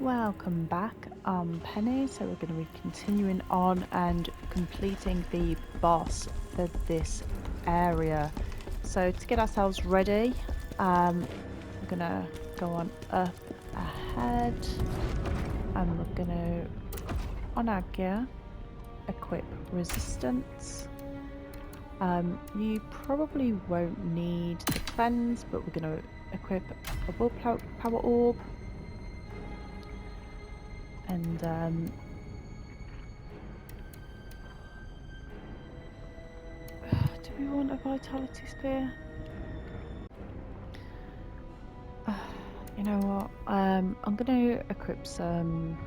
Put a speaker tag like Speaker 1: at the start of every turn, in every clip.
Speaker 1: Welcome back, Penny. So we're going to be continuing on and completing the boss for this area. So to get ourselves ready, we're going to go on up ahead and we're going to, on our gear, equip resistance. You probably won't need the cleanse, but we're going to equip a willpower orb. And do we want a vitality spear? You know what? I'm gonna equip some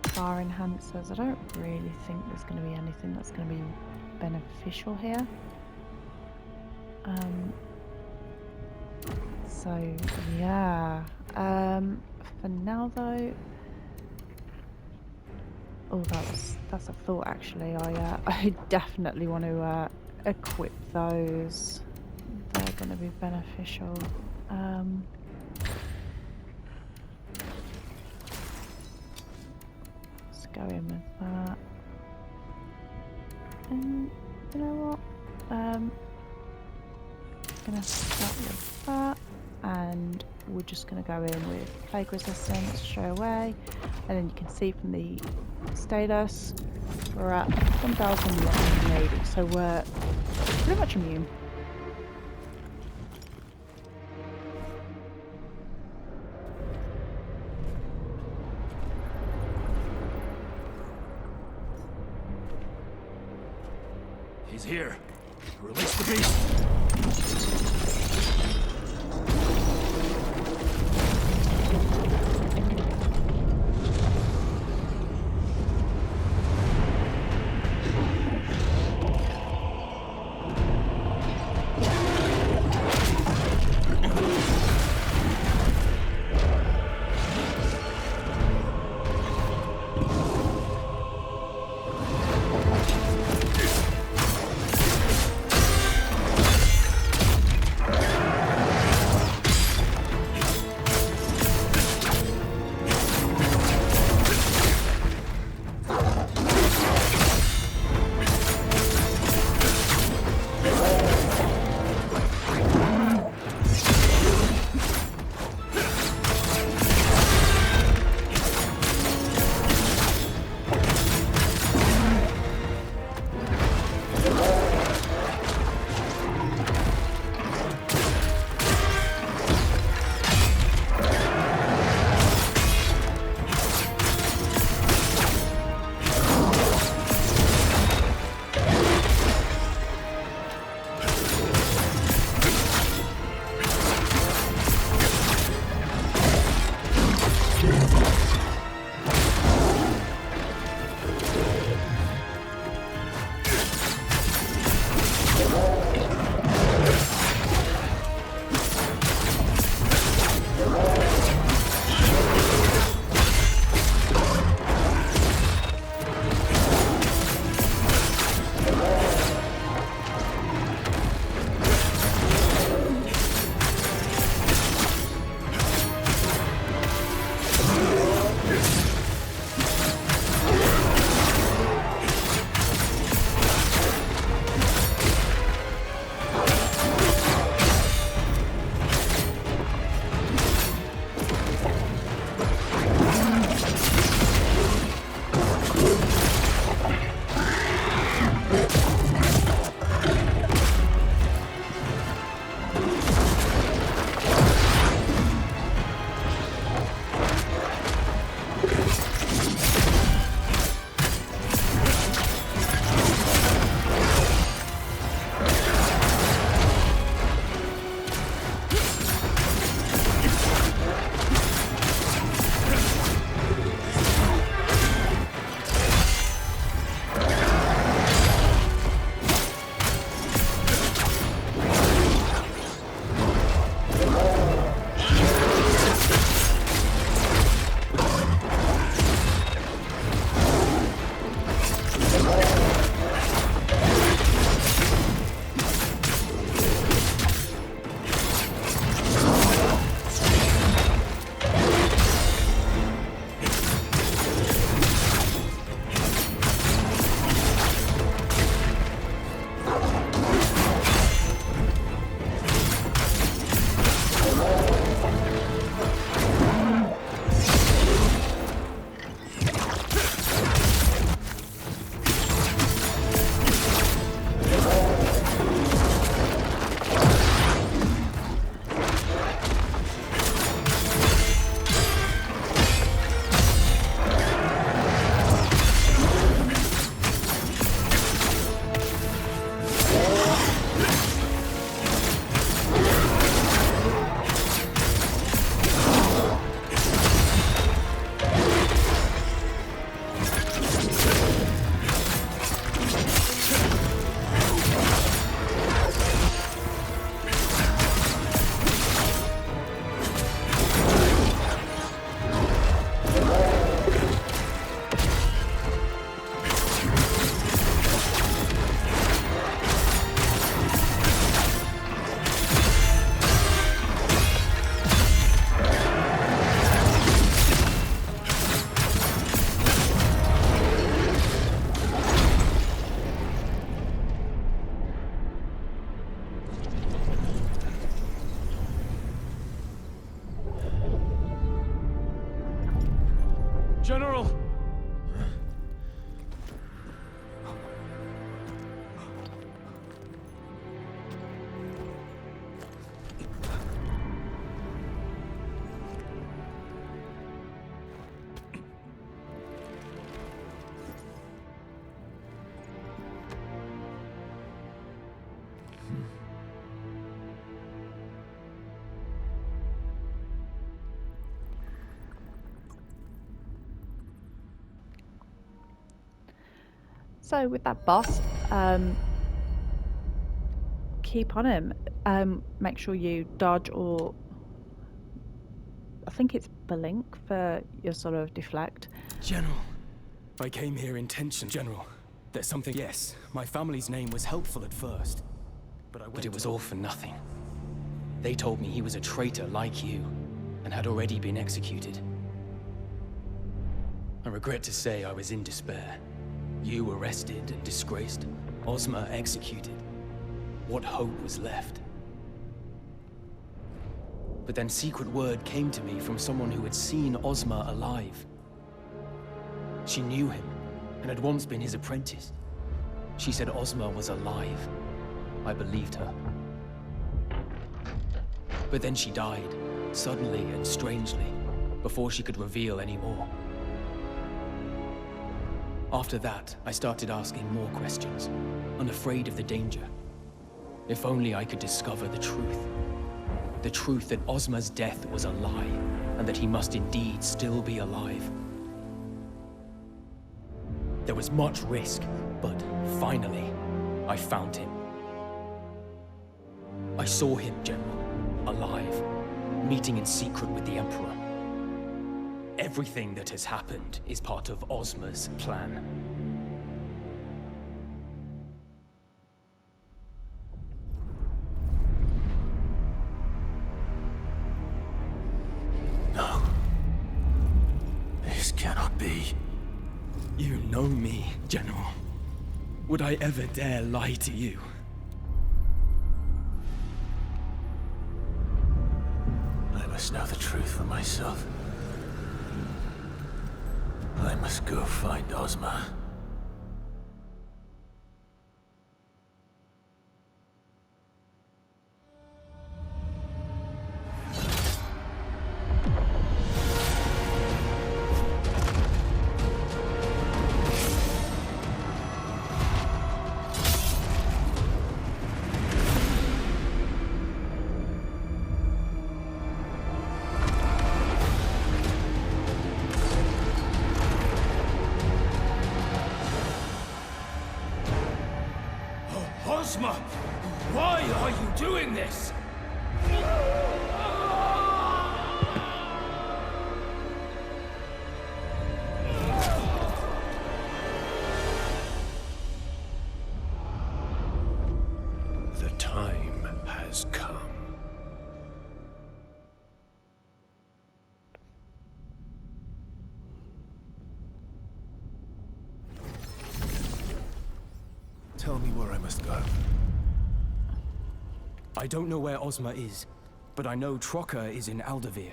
Speaker 1: fire enhancers. I don't really think there's gonna be anything that's gonna be beneficial here. So yeah. For now though. Oh, that's a thought actually. I definitely want to equip those. They're going to be beneficial. Let's go in with that. And you know what? Gonna start with that, and we're just gonna go in with plague resistance straight away. And then you can see from the status we're at 1180, so we're pretty much immune.
Speaker 2: He's here. Release the beast. General!
Speaker 1: So with that boss, keep on him. Make sure you dodge, or I think it's blink for your sort of deflect.
Speaker 3: General, I came here intention. General, there's something. Yes, my family's name was helpful at first, but it was all for nothing. They told me he was a traitor like you, and had already been executed. I regret to say I was in despair. You arrested and disgraced, Ozma executed. What hope was left? But then secret word came to me from someone who had seen Ozma alive. She knew him, and had once been his apprentice. She said Ozma was alive. I believed her. But then she died, suddenly and strangely, before she could reveal any more. After that, I started asking more questions, unafraid of the danger. If only I could discover the truth. The truth that Ozma's death was a lie, and that he must indeed still be alive. There was much risk, but finally, I found him. I saw him, General, alive, meeting in secret with the Emperor. Everything that has happened is part of Ozma's plan.
Speaker 2: No. This cannot be.
Speaker 3: You know me, General. Would I ever dare lie to you?
Speaker 2: I must know the truth for myself. I must go find Ozma. Ozma! Why are you doing this? The time has come. Tell me where I must go.
Speaker 3: I don't know where Ozma is, but I know Trocker is in Aldavir.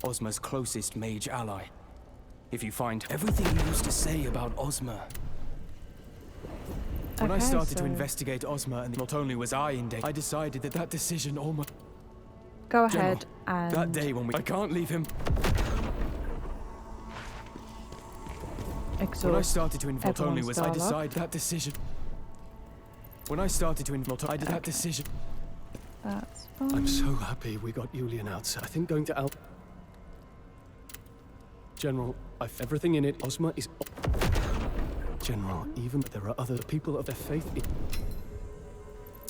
Speaker 3: Ozma's closest mage ally. If you find everything you used to say about Ozma. When I started to investigate Ozma, and not only was I in danger, I decided that that decision almost...
Speaker 1: Go
Speaker 3: General,
Speaker 1: ahead and...
Speaker 3: that day when we... I can't leave him.
Speaker 1: exhaust
Speaker 3: When I started to not only
Speaker 1: everyone's
Speaker 3: was I
Speaker 1: dialogue.
Speaker 3: decided that decision. When I started to not I did that decision.
Speaker 1: That's fine.
Speaker 2: I'm so happy we got Julian out. I think going to General, I've everything in it. Ozma is... General, even there are other people of their faith.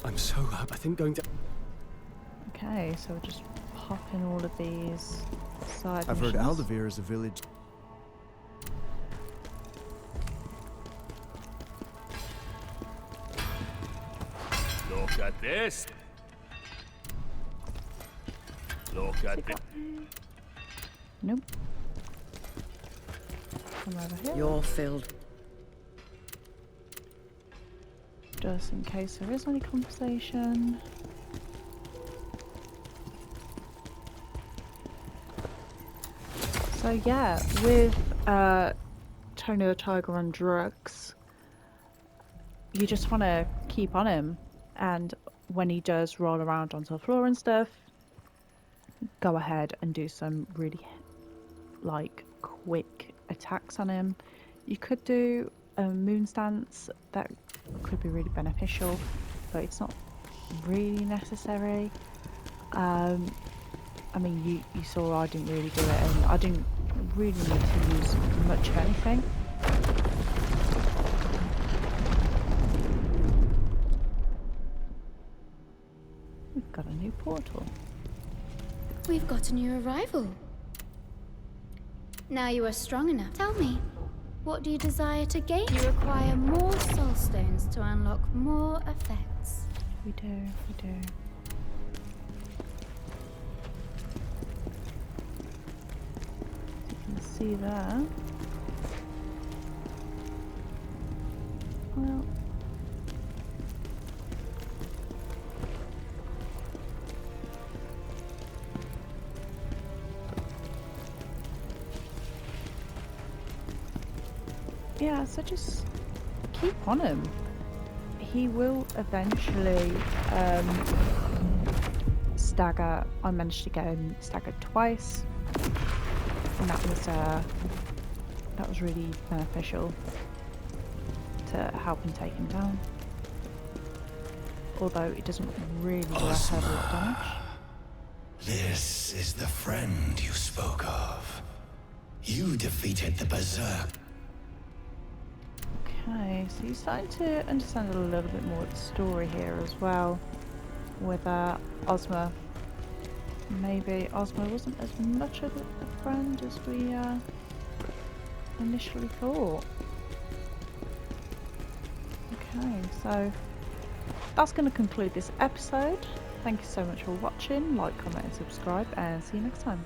Speaker 2: I'm so happy. I think going to...
Speaker 1: Okay, so we'll just pop in all of these side
Speaker 4: I've heard
Speaker 1: missions.
Speaker 4: Aldavir is a village.
Speaker 2: Look at this. Look at this.
Speaker 1: Nope. Come over here.
Speaker 5: You're filled.
Speaker 1: Just in case there is any conversation. So yeah, with Tony the Tiger on drugs, you just want to keep on him, and when he does roll around onto the floor and stuff, go ahead and do some really like quick attacks on him. You could do a moon stance, that could be really beneficial, but it's not really necessary. I mean, you saw I didn't really do it, and I didn't really need to use much of anything. We've got a new portal.
Speaker 4: We've got a new arrival. Now you are strong enough. Tell me, what do you desire to gain? You require more soul stones to unlock more effects.
Speaker 1: We do, we do. You can see there. Well, yeah, so just keep on him. He will eventually stagger. I managed to get him staggered twice, and that was really beneficial to help him take him down. Although it doesn't really do a hell of a lot of damage.
Speaker 5: This is the friend you spoke of. You defeated the Berserker.
Speaker 1: Okay, so you're starting to understand a little bit more of the story here as well, with Ozma. Maybe Ozma wasn't as much of a friend as we initially thought. Okay, so that's going to conclude this episode. Thank you so much for watching. Like, comment and subscribe, and see you next time.